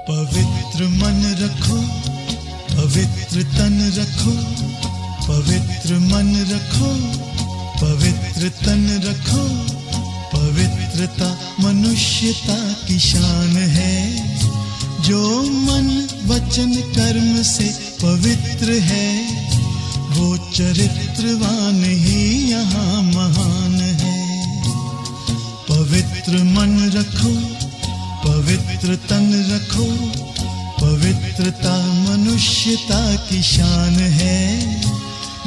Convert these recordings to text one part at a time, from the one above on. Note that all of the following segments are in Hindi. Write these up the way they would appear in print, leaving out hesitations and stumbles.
पवित्र मन रखो, पवित्र तन रखो, पवित्र मन रखो, पवित्र तन रखो। पवित्रता मनुष्यता की शान है। जो मन वचन कर्म से पवित्र है, वो चरित्रवान ही यहाँ महान है। पवित्र मन रखो, पवित्र तन रखो, पवित्रता मनुष्यता की शान है।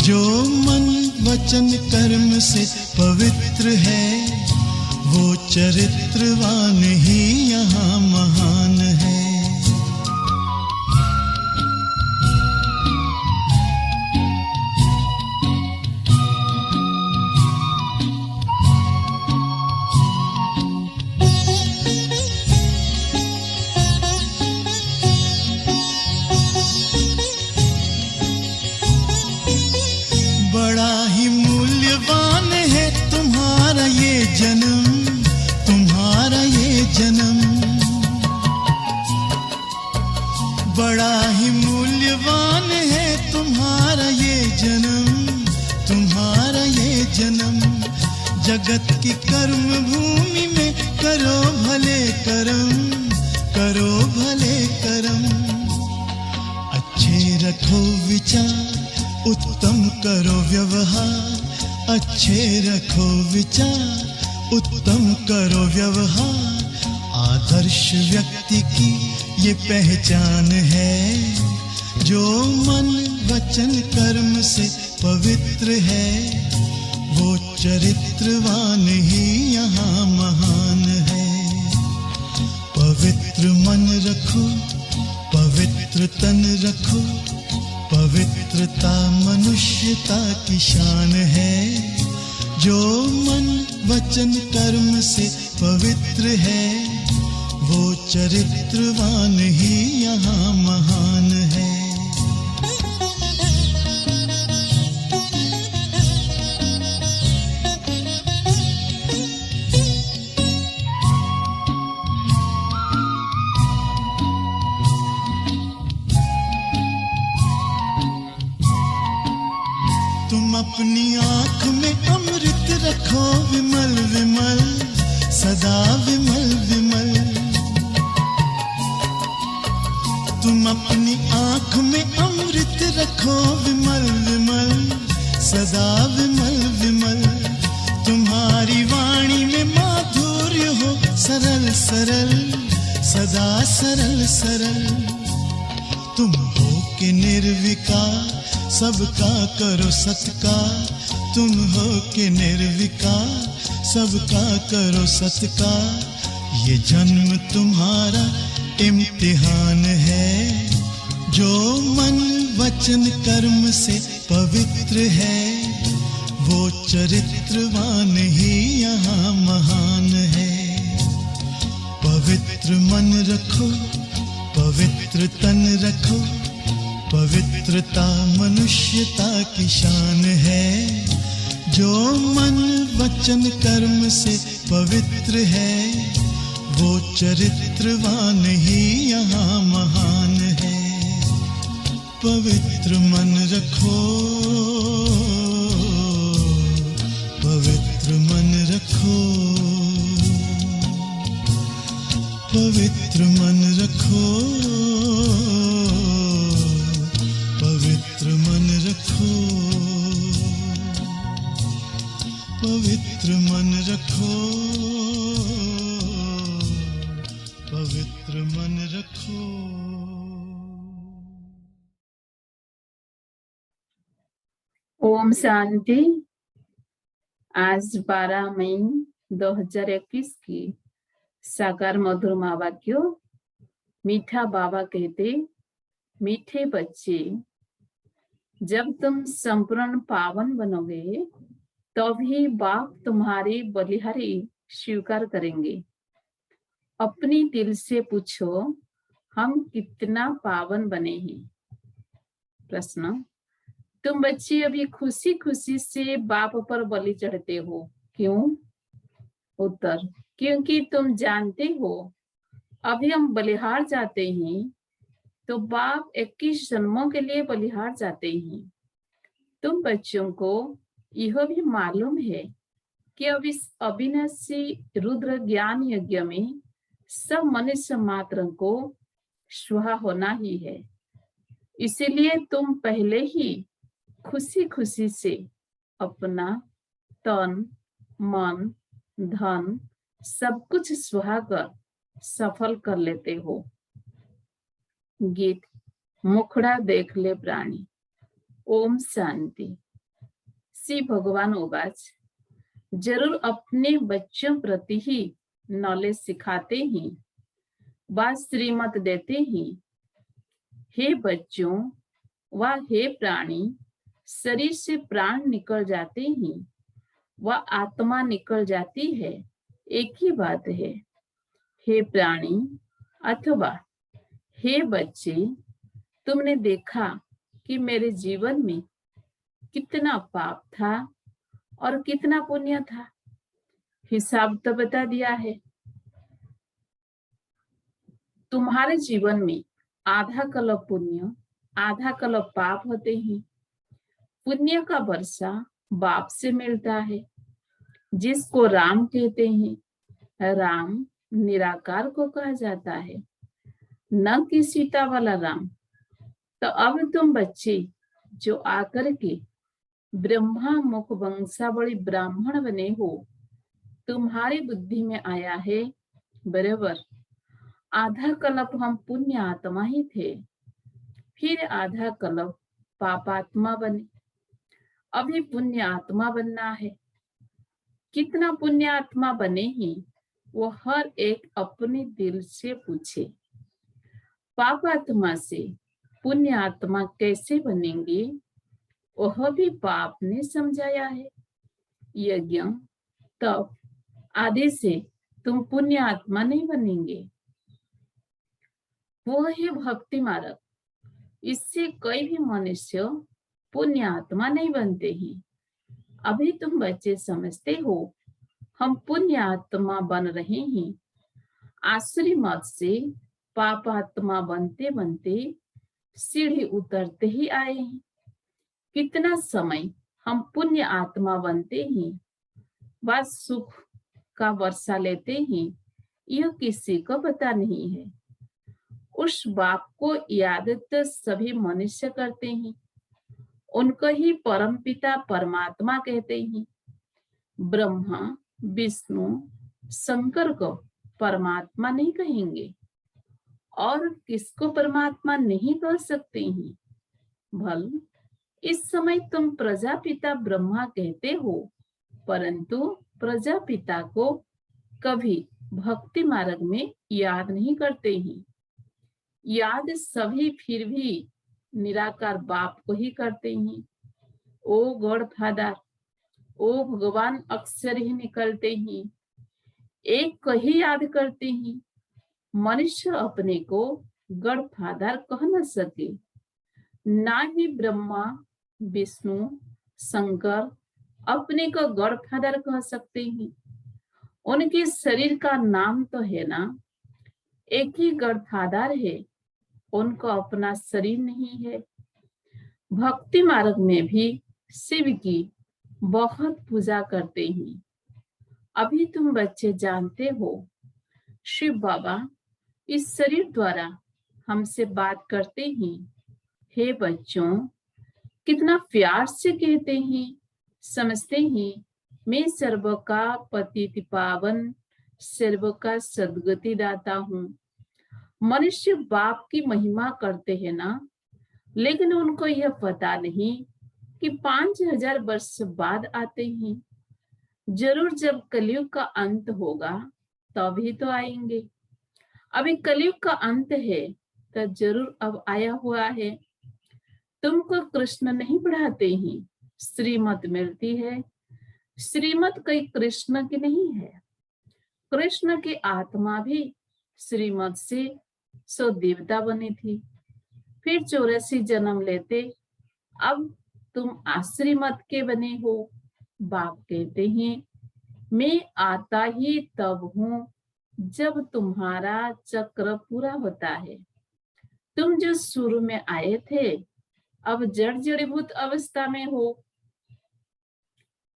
जो मन वचन कर्म से पवित्र है, वो चरित्रवान ही यहाँ महान है। बड़ा ही मूल्यवान है तुम्हारा ये जन्म, तुम्हारा ये जन्म। बड़ा ही मूल्यवान है तुम्हारा ये जन्म, तुम्हारा ये जन्म। जगत की कर्म भूमि में करो भले कर्म, करो भले कर्म। अच्छे रखो विचार, उत्तम करो व्यवहार। अच्छे रखो विचार, उत्तम करो व्यवहार। आदर्श व्यक्ति की ये पहचान है। जो मन वचन कर्म से पवित्र है, वो चरित्रवान ही यहाँ महान है। पवित्र मन रखो, पवित्र तन रखो, पवित्रता मनुष्यता की शान है। जो मन वचन कर्म से पवित्र है, वो चरित्रवान ही यहाँ महान है। तुम अपनी आँख में अमृत रखो विमल विमल, सदा विमल विमल। तुम अपनी आँख में अमृत रखो विमल विमल, सदा विमल विमल। तुम्हारी वाणी में माधुर्य हो सरल सरल, सदा सरल सरल। तुम हो के निर्विकार, सबका करो सत्कार। तुम हो के निर्विकार, सबका करो सत्कार। ये जन्म तुम्हारा इम्तिहान है। जो मन वचन कर्म से पवित्र है, वो चरित्रवान ही यहाँ महान है। पवित्र मन रखो, पवित्र तन रखो, पवित्रता मनुष्यता की शान है। जो मन वचन कर्म से पवित्र है, वो चरित्रवान ही यहाँ महान है। पवित्र मन रखो, पवित्र मन रखो, पवित्र मन रखो, पवित्र मन रखो, पवित्र मन रखो, पवित्र मन रखो। ओम शांति। आज 12 मई 2021 की साकार मधुर माँ वाक्यों। मीठा बाबा कहते, मीठे बच्चे, जब तुम संपूर्ण पावन बनोगे तभी बाप तुम्हारी बलिहारी स्वीकार करेंगे। अपनी दिल से पूछो, हम कितना पावन बने हैं। प्रश्न, तुम बच्चे अभी खुशी खुशी से बाप पर बलि चढ़ते हो, क्यों? उत्तर, क्योंकि तुम जानते हो अभी हम बलिहार जाते हैं तो बाप 21 जन्मों के लिए बलिहार जाते हैं। तुम बच्चों को यह भी मालूम है कि अब इस अविनाशी रुद्र ज्ञान यज्ञ में सब मनुष्य मात्र को स्वाहा होना ही है। इसीलिए तुम पहले ही खुशी खुशी से अपना तन, मन, धन सब कुछ स्वाहा कर सफल कर लेते हो। गीत मुखड़ा देख ले प्राणी। ओम शांति। श्री भगवान उवाच, जरूर अपने बच्चों प्रति ही नॉलेज सिखाते ही, बात श्रीमत देते ही। हे बच्चों व हे प्राणी, शरीर से प्राण निकल जाते ही व आत्मा निकल जाती है, एक ही बात है। हे प्राणी अथवा हे बच्चे, तुमने देखा कि मेरे जीवन में कितना पाप था और कितना पुण्य था, हिसाब तो बता दिया है। तुम्हारे जीवन में आधा कलप पुण्य आधा कलप पाप होते हैं। पुण्य का वर्षा बाप से मिलता है, जिसको राम कहते हैं। राम निराकार को कहा जाता है, न कि सीता वाला राम। तो अब तुम बच्चे जो आकर के ब्रह्मा मुख वंशावली ब्राह्मण बने हो, तुम्हारी बुद्धि में आया है बराबर आधा कल्प हम पुण्य आत्मा ही थे, फिर आधा कल्प पापात्मा बने। अभी पुण्य आत्मा बनना है। कितना पुण्य आत्मा बने ही वो हर एक अपने दिल से पूछे। पापात्मा से पुण्य आत्मा कैसे बनेंगे, वह भी पाप ने समझाया है। यज्ञ तप आदि से तुम पुण्य आत्मा नहीं बनेंगे, वो है भक्ति मार्ग। इससे कोई भी मनुष्य पुण्य आत्मा नहीं बनते ही। अभी तुम बच्चे समझते हो हम पुण्य आत्मा बन रहे हैं। आसुरी मत से पाप आत्मा बनते बनते सीढ़ी उतरते ही आए हैं। कितना समय हम पुण्य आत्मा बनते हैं, बस सुख का वर्षा लेते हैं, यह किसी को पता नहीं है। उस बाप को याद तो सभी मनुष्य करते हैं, उनको ही परम पिता परमात्मा कहते हैं। ब्रह्मा विष्णु शंकर को परमात्मा नहीं कहेंगे, और किसको परमात्मा नहीं कह सकते हैं। भल इस समय तुम प्रजापिता ब्रह्मा कहते हो, परंतु प्रजापिता को कभी भक्ति मार्ग में याद नहीं करते हैं। याद सभी फिर भी निराकार बाप को ही करते हैं। ओ गॉड फादर, ओ भगवान अक्षर ही निकलते हैं, एक को ही याद करते हैं। मनुष्य अपने को गॉड फादर कह न सके, ना ही ब्रह्मा विष्णु शंकर अपने को गॉड फादर कह सकते हैं। उनके शरीर का नाम तो है ना, एक ही गॉड फादर है, उनको अपना शरीर नहीं है। भक्ति मार्ग में भी शिव की बहुत पूजा करते हैं। अभी तुम बच्चे जानते हो शिव बाबा इस शरीर द्वारा हमसे बात करते हैं। हे बच्चों, कितना प्यार से कहते हैं, समझते हैं मैं सर्व का पतित पावन, सर्व का सद्गति दाता हूँ। मनुष्य बाप की महिमा करते हैं ना, लेकिन उनको यह पता नहीं कि 5000 वर्ष बाद आते हैं। जरूर जब कलयुग का अंत होगा तभी तो आएंगे। अभी कलयुग का अंत है तो जरूर अब आया हुआ है। तुमको कृष्ण नहीं पढ़ाते हैं, श्रीमत मिलती है। श्रीमत कोई कृष्ण की नहीं है। कृष्ण की आत्मा भी श्रीमत से सो देवता बनी थी, फिर 84 जन्म लेते। अब तुम आश्रीमत के बने हो। बाप कहते हैं मैं आता ही तब हूँ जब तुम्हारा चक्र पूरा होता है। तुम जो शुरू में आए थे अब जड़ जड़ीभूत अवस्था में हो।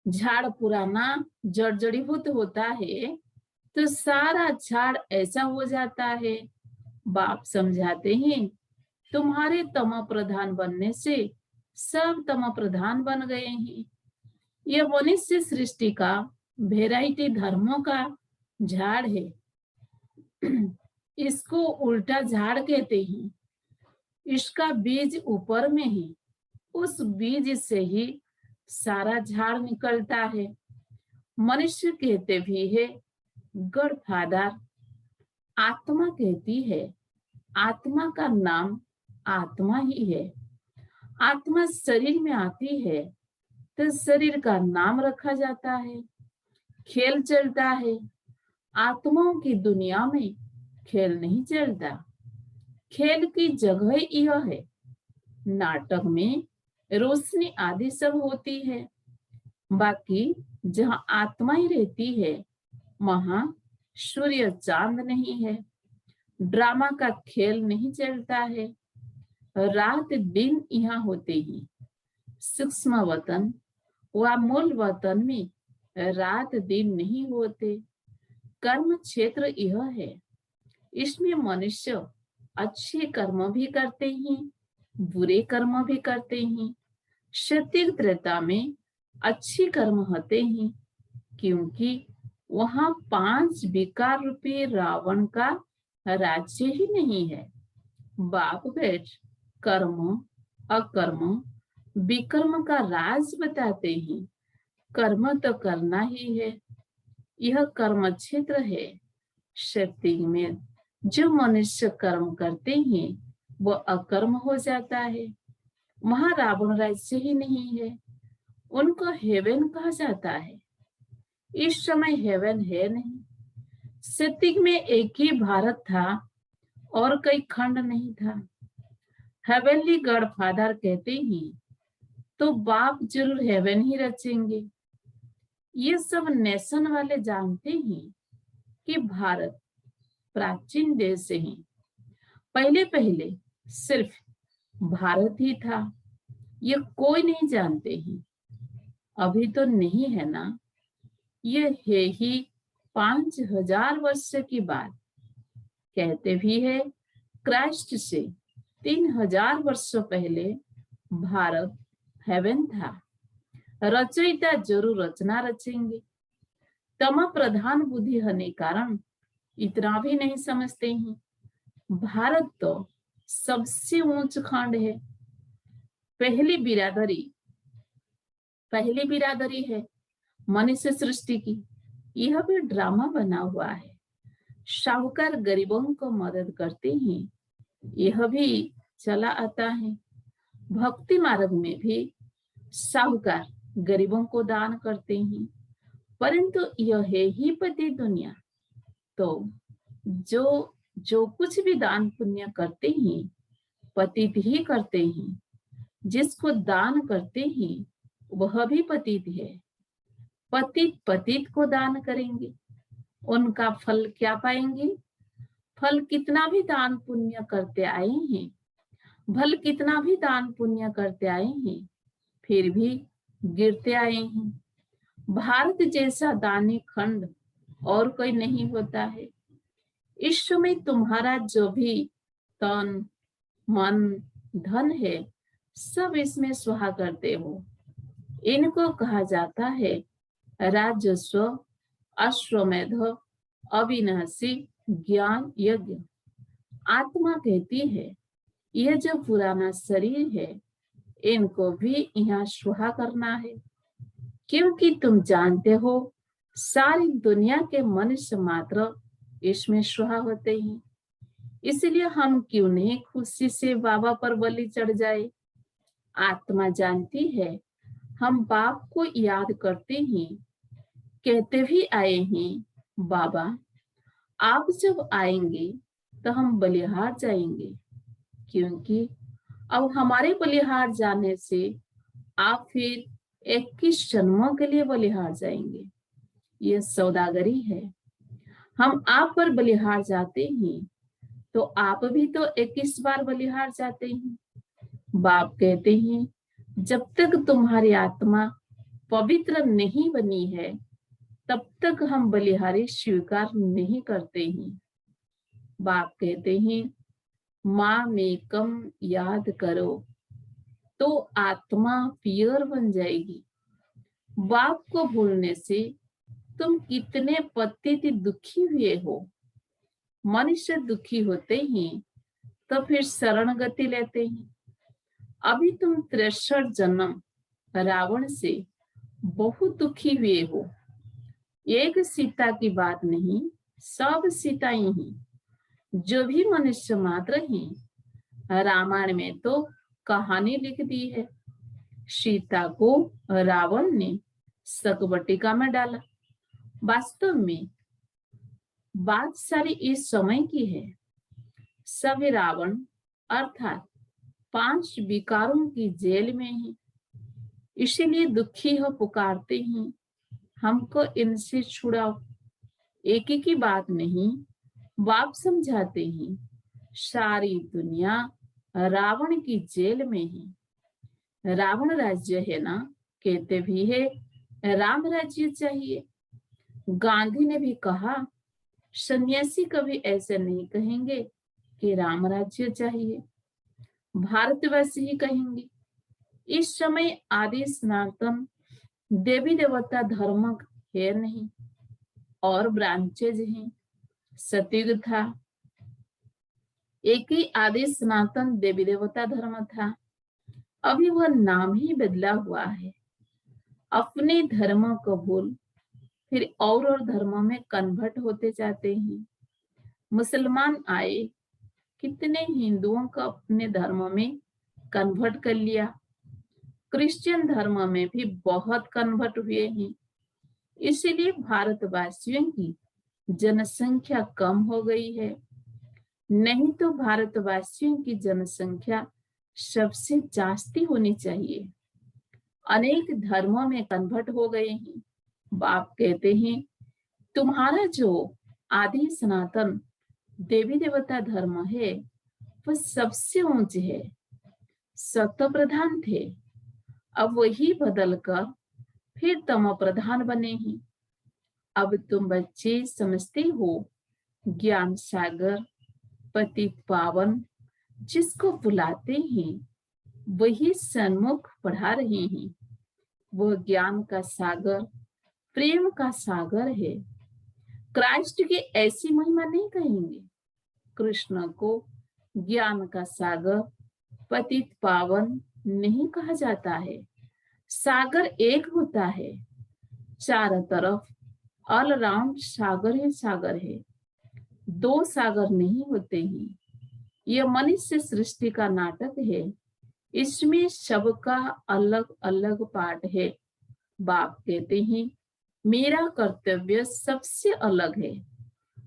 झाड़ पुराना जड़ जड़ीभूत होता है तो सारा झाड़ ऐसा हो जाता है। बाप समझाते हैं तुम्हारे तम प्रधान बनने से सब तम प्रधान बन गए हैं। यह मनुष्य सृष्टि का वेराइटी धर्मों का झाड़ है। इसको उल्टा झाड़ कहते हैं। इसका बीज ऊपर में है, उस बीज से ही सारा झाड़ निकलता है। मनुष्य कहते भी है, गॉडफादर आत्मा कहती है। आत्मा का नाम आत्मा ही है। आत्मा शरीर में आती है तो शरीर का नाम रखा जाता है। खेल चलता है। आत्माओं की दुनिया में खेल नहीं चलता। खेल की जगह यह है। नाटक में रोशनी आदि सब होती है, बाकी जहां आत्मा ही रहती है वहां सूर्य चांद नहीं है। ड्रामा का खेल नहीं चलता है। रात दिन यहाँ होते ही सूक्ष्म वतन व मूल वतन में रात दिन नहीं होते। कर्म क्षेत्र यह है। इसमें मनुष्य अच्छे कर्म भी करते हैं, बुरे कर्म भी करते हैं। सत्य त्रेता में अच्छे कर्म होते हैं, क्योंकि वहां 5 विकार रूपी रावण का राज्य ही नहीं है। बाप बेट कर्म अकर्म विकर्म का राज बताते हैं। कर्म तो करना ही है। यह कर्म क्षेत्र है। शक्ति में जो मनुष्य कर्म करते हैं वो अकर्म हो जाता है। वहां रावण राज्य ही नहीं है। उनको हेवन कहा जाता है। इस समय हेवन है नहीं। सत्युग में एक ही भारत था और कई खंड नहीं था। हेवनली गॉडफादर कहते हैं तो बाप जरूर हेवन ही रचेंगे। ये सब नेशन वाले जानते हैं कि भारत प्राचीन देश है। पहले पहले सिर्फ भारत ही था, ये कोई नहीं जानते हैं। अभी तो नहीं है ना। ये है ही 5000 वर्ष की बात। कहते भी है क्राइस्ट से 3000 वर्षों पहले भारत हेवन था। रचयिता जरूर रचना रचेंगे। तम प्रधान बुद्धि होने कारण इतना भी नहीं समझते हैं। भारत तो सबसे ऊंच खंड है। पहली बिरादरी है मनुष्य सृष्टि की। यह भी ड्रामा बना हुआ है। साहूकार गरीबों को मदद करते हैं, यह भी चला आता है। भक्ति मार्ग में भी साहूकार गरीबों को दान करते हैं, परंतु यह है ही पति दुनिया। तो जो कुछ भी दान पुण्य करते हैं पतित ही करते हैं। जिसको दान करते हैं वह भी पतित है। पतित को दान करेंगे, उनका फल क्या पाएंगे? फल कितना भी दान पुण्य करते आए हैं, कितना भी दान पुण्य करते आए हैं, फिर भी गिरते आए हैं। भारत जैसा दानी खंड और कोई नहीं होता है। इस समय तुम्हारा जो भी तन मन धन है सब इसमें स्वाहा करते हो। इनको कहा जाता है राजस्व अश्वमेध अविनाशी ज्ञान यज्ञ। आत्मा कहती है यह जो पुराना शरीर है इनको भी यहाँ स्वाहा करना है, क्योंकि तुम जानते हो सारी दुनिया के मनुष्य मात्र इसमें स्वाहा होते हैं। इसलिए हम क्यों नहीं खुशी से बाबा पर बलि चढ़ जाए। आत्मा जानती है हम बाप को याद करते हैं, कहते भी आए हैं बाबा आप जब आएंगे तो हम बलिहार जाएंगे, क्योंकि अब हमारे बलिहार जाने से आप फिर 21 जन्मों के लिए बलिहार जाएंगे। ये सौदागरी है। हम आप पर बलिहार जाते हैं तो आप भी तो 21 बार बलिहार जाते हैं। बाप कहते हैं जब तक तुम्हारी आत्मा पवित्र नहीं बनी है तब तक हम बलिहारी स्वीकार नहीं करते हैं। बाप कहते हैं माँ में कम याद करो तो आत्मा प्योर बन जाएगी। बाप को भूलने से तुम कितने पतित दुखी हुए हो। मनुष्य दुखी होते हैं तो फिर शरण गति लेते हैं। अभी तुम 63 जन्म रावण से बहुत दुखी हुए हो। एक सीता की बात नहीं, सब सीताएं हैं। जो भी मनुष्य मात्र हैं। रामायण में तो कहानी लिख दी है। सीता को रावण ने सकबटिका में डाला। वास्तव में बात सारी इस समय की है। सभी रावण अर्थात 5 विकारों की जेल में है, इसीलिए दुखी हो पुकारते हैं हमको इनसे छुड़ाओ। एक ही की बात नहीं, बाप समझाते हैं सारी दुनिया रावण की जेल में है। रावण राज्य है ना, कहते भी है राम राज्य चाहिए। गांधी ने भी कहा सन्यासी कभी ऐसे नहीं कहेंगे कि राम राज्य चाहिए, भारतवासी ही कहेंगे। इस समय आदि सनातन देवी देवता धर्म है नहीं, और ब्रांचेज हैं। सतयुग था, एक ही आदि सनातन देवी देवता धर्म था। अभी वह नाम ही बदला हुआ है। अपने धर्म को भूल फिर और धर्मों में कन्वर्ट होते जाते हैं। मुसलमान आए, कितने हिंदुओं को अपने धर्म में कन्वर्ट कर लिया। क्रिश्चियन धर्म में भी बहुत कन्वर्ट हुए हैं। इसीलिए भारतवासियों की जनसंख्या कम हो गई है। नहीं तो भारतवासियों की जनसंख्या सबसे जास्ती होनी चाहिए। अनेक धर्मों में कन्वर्ट हो गए हैं। बाप कहते हैं तुम्हारा जो आदि सनातन देवी देवता धर्म है वह सबसे ऊंच है। सत्व प्रधान थे, अब वही बदलकर फिर तमो प्रधान बने हैं। अब तुम बच्चे समझते हो ज्ञान सागर पतित पावन जिसको बुलाते हैं वही सन्मुख पढ़ा रहे हैं। वह ज्ञान का सागर प्रेम का सागर है। क्राइस्ट की ऐसी महिमा नहीं कहेंगे। कृष्ण को ज्ञान का सागर पतित पावन नहीं कहा जाता है। सागर एक होता है, चारों तरफ ऑल राउंड सागर ही सागर है। 2 सागर नहीं होते हैं। यह मनुष्य सृष्टि का नाटक है, इसमें सबका अलग अलग पार्ट है। बाप कहते हैं मेरा कर्तव्य सबसे अलग है।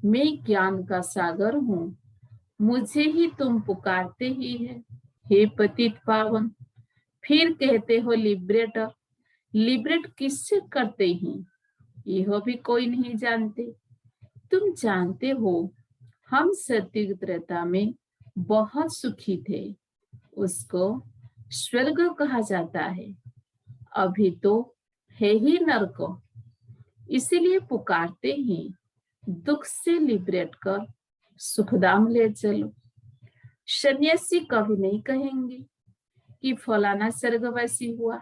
मैं ज्ञान का सागर हूँ, मुझे ही तुम पुकारते ही है। हे पतित पावन, फिर कहते हो लिबरेटर। लिबरेट किससे करते हैं यह भी कोई नहीं जानते। तुम जानते हो हम सतयुग त्रेता में बहुत सुखी थे, उसको स्वर्ग कहा जाता है। अभी तो है ही नरक, इसीलिए पुकारते हैं दुख से लिबरेट कर सुखधाम ले चलो। सन्यासी कभी नहीं कहेंगे कि फलाना स्वर्गवासी हुआ,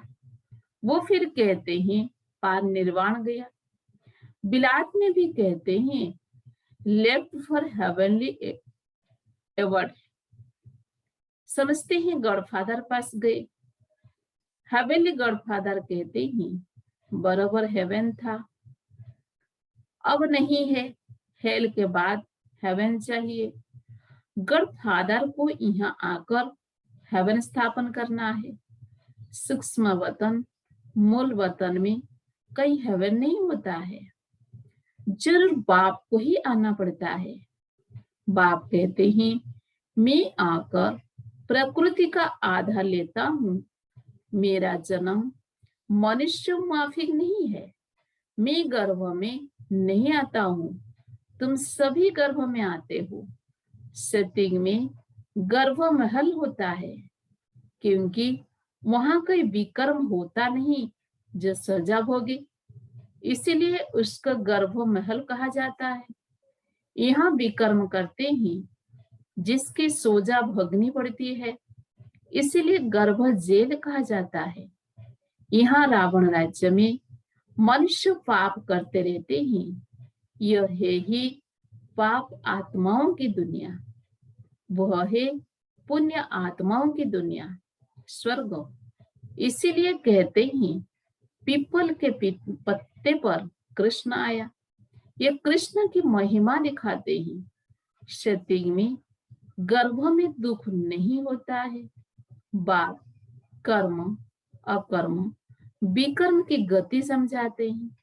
वो फिर कहते हैं पार निर्वाण गया। बिलात में भी कहते हैं लेफ्ट फॉर हेवनली अवार्ड। समझते हैं गॉडफादर पास गए। हेवनली गॉडफादर कहते हैं बराबर हेवन था, अब नहीं है, हेल के बाद हेवन चाहिए। गॉडफादर को यहाँ आकर हेवन स्थापन करना है। सूक्ष्म वतन मूल वतन में कहीं हेवन नहीं होता है, जरूर बाप को ही आना पड़ता है। बाप कहते हैं मैं आकर प्रकृति का आधार लेता हूँ। मेरा जन्म मनुष्य माफिक नहीं है। मैं गर्भ में नहीं आता हूँ, तुम सभी गर्भ में आते हो। सतयुग में गर्भ महल होता है, क्योंकि वहां कोई विकर्म होता नहीं जो सजा भोगे, इसीलिए उसका गर्भ महल कहा जाता है। यहाँ विकर्म करते ही जिसकी सजा भोगनी पड़ती है, इसीलिए गर्भ जेल कहा जाता है। यहाँ रावण राज्य में मनुष्य पाप करते रहते हैं। यह है ही पाप आत्माओं की दुनिया, वह है पुण्य आत्माओं की दुनिया, स्वर्ग। इसीलिए कहते हैं पीपल के पत्ते पर कृष्ण आया। ये कृष्ण की महिमा दिखाते हैं। सतयुग में गर्भ में दुख नहीं होता है। बाप कर्म अकर्म विकर्म की गति समझाते हैं,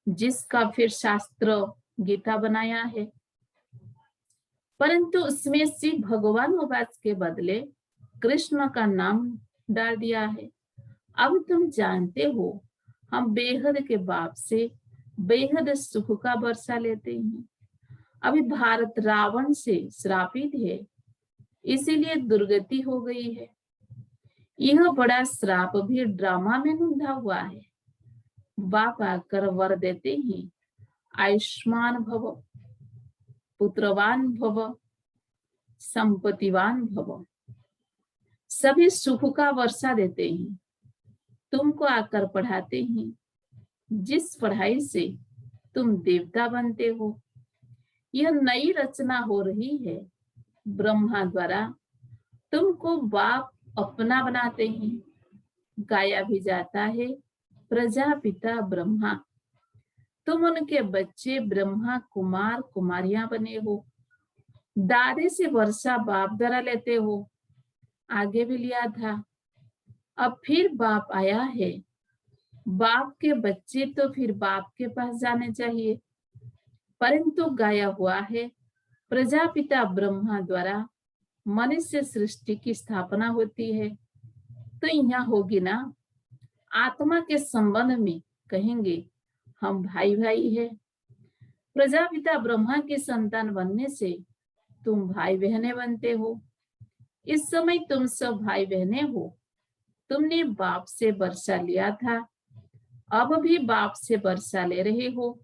जिसका फिर शास्त्र गीता बनाया है। परंतु उसमें श्री भगवान उवाच के बदले कृष्ण का नाम डाल दिया है। अब तुम जानते हो हम बेहद के बाप से बेहद सुख का वर्षा लेते हैं। अभी भारत रावण से श्रापित है, इसीलिए दुर्गति हो गई है। यह बड़ा श्राप भी ड्रामा में नोंधा हुआ है। बाप आकर वर देते हैं, आयुष्मान भव, पुत्रवान भव, संपत्तिवान भव, सभी सुख का वर्षा देते हैं। तुमको आकर पढ़ाते हैं, जिस पढ़ाई से तुम देवता बनते हो। यह नई रचना हो रही है। ब्रह्मा द्वारा तुमको बाप अपना बनाते हैं। गाया भी जाता है प्रजापिता ब्रह्मा। तुम उनके बच्चे ब्रह्मा कुमार कुमारियां बने हो। दादे से वर्षा बाप द्वारा लेते हो, आगे भी लिया था। अब फिर बाप आया है। बाप के बच्चे तो फिर बाप के पास जाने चाहिए, परंतु गाया हुआ है प्रजापिता ब्रह्मा द्वारा मनुष्य सृष्टि की स्थापना होती है। तो यहाँ होगी ना, आत्मा के संबंध में कहेंगे हम भाई भाई है। प्रजापिता ब्रह्मा की संतान बनने से तुम भाई बहने बनते हो। इस समय तुम सब भाई बहने हो। तुमने बाप से वर्षा लिया था, अब भी बाप से वर्षा ले रहे हो।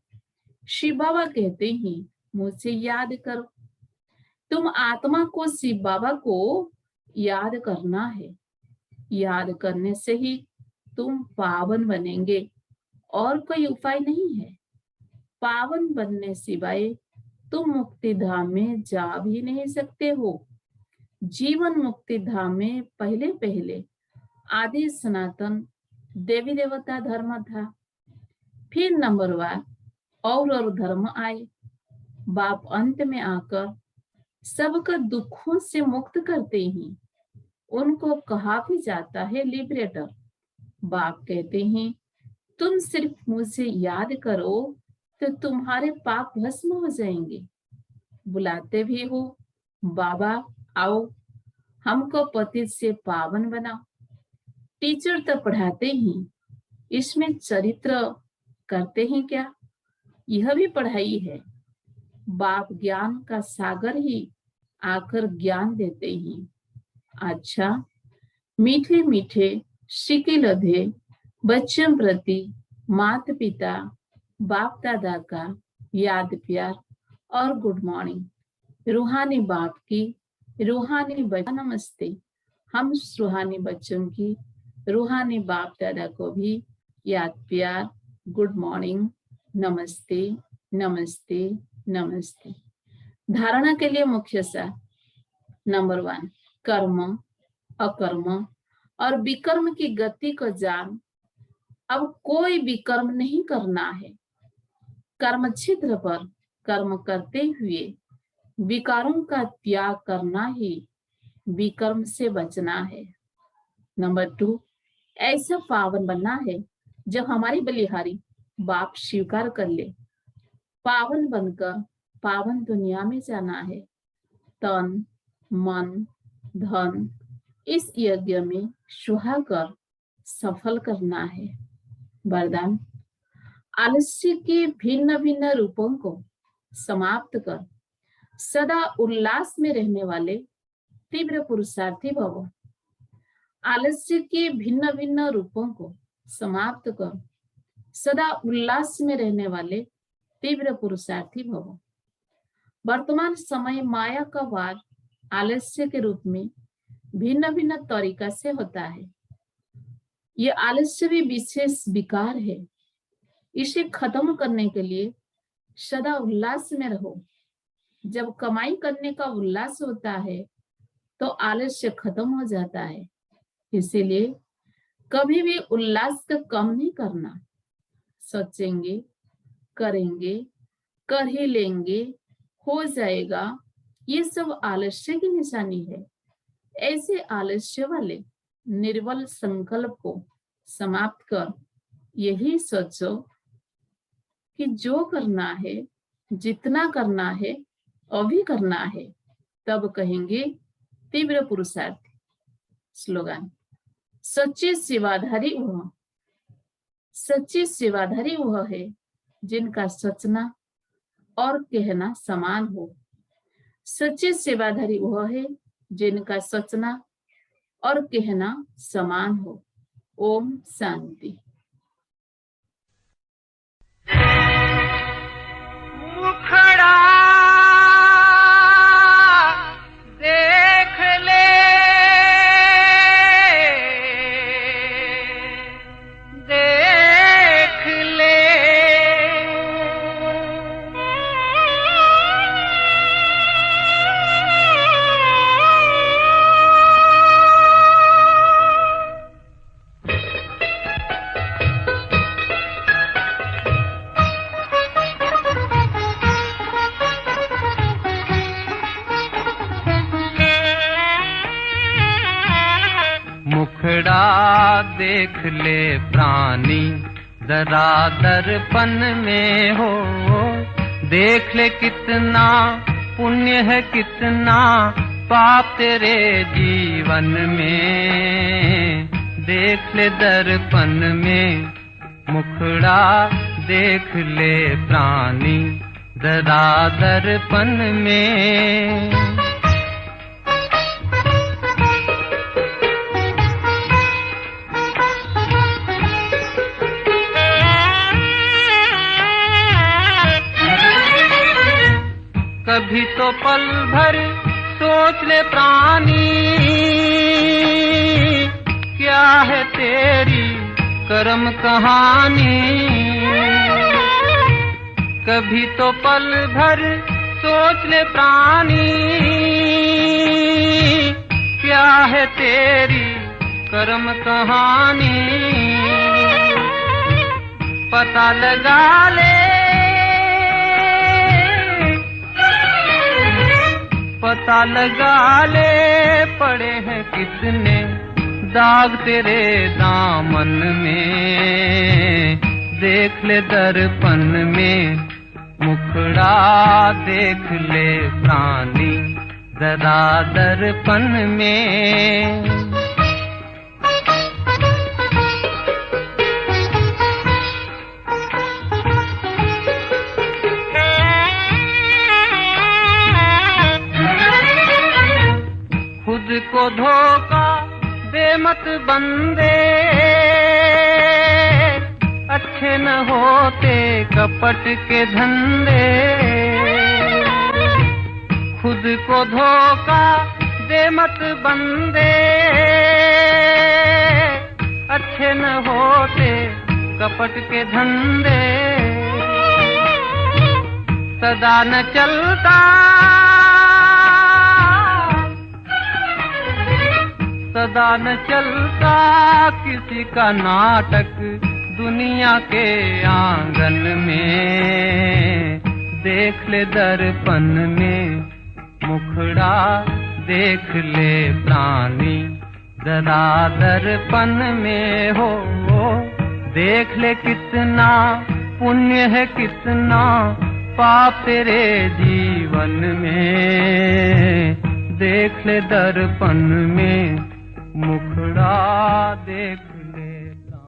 शिव बाबा कहते हैं मुझसे याद करो। तुम आत्मा को शिव बाबा को याद करना है। याद करने से ही तुम पावन बनेंगे, और कोई उपाय नहीं है। पावन बनने सिवाय तुम मुक्ति धाम में जा भी नहीं सकते हो। जीवन मुक्ति धाम में पहले पहले आदि सनातन देवी देवता धर्म था, फिर नंबरवार और धर्म आए। बाप अंत में आकर सबका दुखों से मुक्त करते हैं। उनको कहा भी जाता है लिबरेटर। बाप कहते हैं तुम सिर्फ मुझे याद करो तो तुम्हारे पाप भस्म हो जाएंगे। बुलाते भी हो, बाबा आओ हमको पतित से पावन बनाओ। टीचर तो पढ़ाते हैं, इसमें चरित्र करते हैं क्या? यह भी पढ़ाई है। बाप ज्ञान का सागर ही आकर ज्ञान देते हैं। अच्छा, मीठे मीठे सिके लधे बच्चों प्रति माता पिता बाप दादा का याद प्यार और गुड मॉर्निंग। रूहानी बाप की रूहानी बच्चा नमस्ते। हम रूहानी बच्चों की रूहानी बाप दादा को भी याद प्यार गुड मॉर्निंग, नमस्ते नमस्ते नमस्ते। धारणा के लिए मुख्य सार नंबर 1, कर्म अकर्म और विकर्म की गति को जान। अब कोई विकर्म नहीं करना है। कर्म क्षेत्र पर कर्म करते हुए विकारों का त्याग करना ही विकर्म से बचना है। नंबर 2, ऐसा पावन बनना है जो हमारी बलिहारी बाप स्वीकार कर ले। पावन बनकर पावन दुनिया में जाना है। तन मन धन इस यज्ञ में सुहा कर सफल करना है। वरदान, आलस्य के भिन्न भिन्न रूपों को समाप्त कर सदा उल्लास में रहने वाले तीव्र पुरुषार्थी भव। आलस्य के भिन्न भिन्न रूपों को समाप्त कर सदा उल्लास में रहने वाले तीव्र पुरुषार्थी भव। वर्तमान समय माया का वार आलस्य के रूप में भिन्न भिन्न तरीका से होता है। ये आलस्य भी विशेष विकार है। इसे खत्म करने के लिए सदा उल्लास में रहो। जब कमाई करने का उल्लास होता है तो आलस्य खत्म हो जाता है। इसीलिए कभी भी उल्लास का कम नहीं करना। सोचेंगे, करेंगे, कर ही लेंगे, हो जाएगा, ये सब आलस्य की निशानी है। ऐसे आलस्य वाले निर्बल संकल्प को समाप्त कर यही सोचो कि जो करना है, जितना करना है, अभी करना है, तब कहेंगे तीव्र पुरुषार्थी। स्लोगन, सच्चे सेवाधारी वह, सच्चे सेवाधारी वह है जिनका सोचना और कहना समान हो। सच्चे सेवाधारी वह है जिनका सोचना और कहना समान हो। ओम शांति। मुखड़ा देख ले, देख ले, मुखड़ा देख ले प्राणी जरा दर्पण में हो। देख ले कितना पुण्य है, कितना पाप तेरे जीवन में। देख ले दर्पण में, मुखड़ा देख ले प्राणी जरा दर्पण में। कभी तो पल भर सोच ले प्राणी, क्या है तेरी कर्म कहानी। कभी तो पल भर सोच ले प्राणी, क्या है तेरी कर्म कहानी। पता लगा ले, पता लगा ले, पड़े हैं कितने दाग तेरे दामन में। देख ले दर्पण में, मुखड़ा देख ले प्राणी जरा दर्पण में। खुद को धोखा दे मत बंदे, अच्छे न होते कपट के धंधे। खुद को धोखा दे मत बंदे, अच्छे न होते कपट के धंधे। सदा न चलता, सदा न चलता किसी का नाटक दुनिया के आंगन में। देख ले दर्पण में, मुखड़ा देख ले प्राणी जरा दर्पण में हो। देख ले कितना पुण्य है, कितना पाप तेरे जीवन में। देख ले दर्पण में, मुखड़ा देख